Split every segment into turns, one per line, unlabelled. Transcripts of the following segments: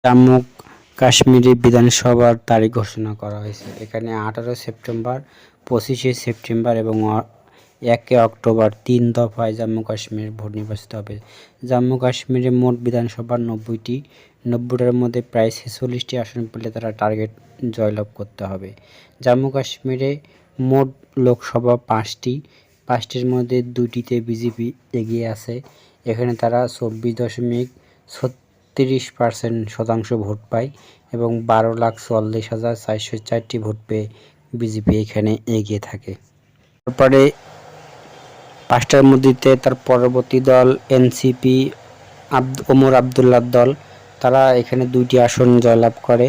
জম্মু কাশ্মীরে বিধানসভার তারিখ ঘোষণা করা হয়েছে। এখানে 18 সেপ্টেম্বর, 25শে সেপ্টেম্বর এবং 1 অক্টোবর 3 দফায় জম্মু কাশ্মীর ভোট নির্বাচিত হবে। জম্মু কাশ্মীরে মোট বিধানসভা 90টার মধ্যে প্রায় 46টি আসন পেলে তারা টার্গেট জয়লাভ করতে হবে। জম্মু কাশ্মীরে মোট লোকসভা 5টির মধ্যে 2টিতে বিজেপি এগিয়ে আছে। এখানে তারা 24.36% ভোট পায় এবং 12,44,404টি ভোট পেয়ে বিজেপি এখানে এগিয়ে থাকে। তারপরে 5টার মধ্যে তার পরবর্তী দল এনসিপি ওমর আবদুল্লার দল, তারা এখানে 2টি আসন জয়লাভ করে।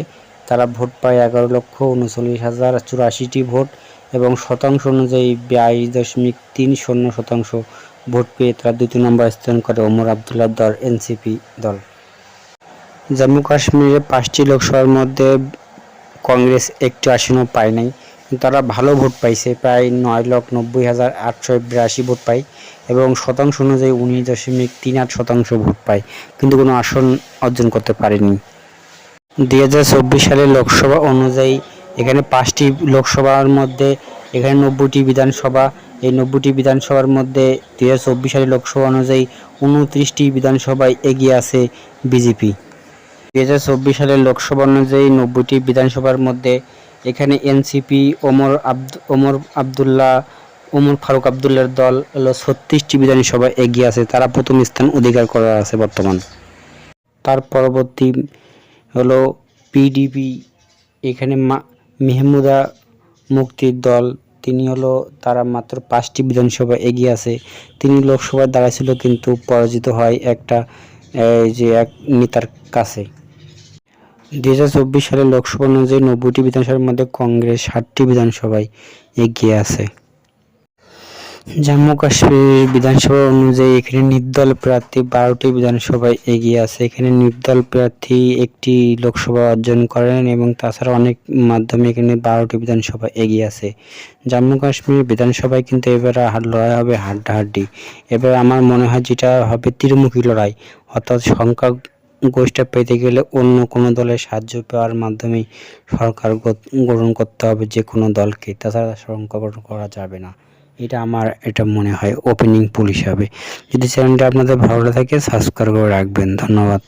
তারা ভোট পায় 11,39,084টি ভোট এবং শতাংশ অনুযায়ী 22.30% ভোট পেয়ে তারা 2 নম্বর স্থান করে ওমর আবদুল্লার দল এনসিপি দল। জম্মু কাশ্মীরে 5টি লোকসভার মধ্যে কংগ্রেস একটি আসনও পায় নাই। তারা ভালো ভোট পাইছে, প্রায় 9,90,882 ভোট পায় এবং শতাংশ অনুযায়ী 19.38% ভোট পায়, কিন্তু কোনো আসন অর্জন করতে পারেনি। 2024 সালের লোকসভা অনুযায়ী এখানে 5টি লোকসভার মধ্যে এখানে 90টি বিধানসভা। এই 90টি বিধানসভার মধ্যে 2024 সালের লোকসভা অনুযায়ী 29টি বিধানসভায় এগিয়ে আছে বিজেপি। 2024 সালের লোকসভা অনুযায়ী 90টি বিধানসভার মধ্যে এখানে এনসিপি ওমর ফারুক আবদুল্লার দল 36টি বিধানসভায় এগিয়ে আছে, তারা প্রথম স্থান অধিকার করা আছে বর্তমান। তার পরবর্তী হলো পিডিপি, এখানে মেহমুদা মুক্তির দল, তারা মাত্র 5টি বিধানসভায় এগিয়ে আছে। তিনি লোকসভায় দাঁড়াইছিল কিন্তু পরাজিত হয় এক নেতার কাছে। 2024 সালের লোকসভা অনুযায়ী 90টি বিধানসভার মধ্যে কংগ্রেস 60টি বিধানসভায় এগিয়ে আছে। জম্মু কাশ্মীর বিধানসভা অনুযায়ী এখানে নির্দল প্রার্থী 12টি বিধানসভায় এগিয়ে আছে। এখানে নির্দল প্রার্থী একটি লোকসভা অর্জন করেন এবং তাছাড়া অনেক মাধ্যমে এখানে 12টি বিধানসভা এগিয়ে আছে। জম্মু কাশ্মীর বিধানসভায় কিন্তু এবার লড়াই হবে হাড্ডাহাড্ডি। এবার আমার মনে হয় যেটা হবে ত্রিমুখী লড়াই, অর্থাৎ সংখ্যা গোষ্ঠী পেতে গেলে অন্য কোনো দলের সাহায্য পাওয়ার মাধ্যমে সরকার গঠন করতে হবে যে কোনো দলকে, তাছাড়া সংখ্যা গঠন করা যাবে না। এটা মনে হয় ওপেনিং পুল হিসাবে। যদি চ্যানেলটা আপনাদের ভালো লাগে সাবস্ক্রাইব করে রাখবেন। ধন্যবাদ।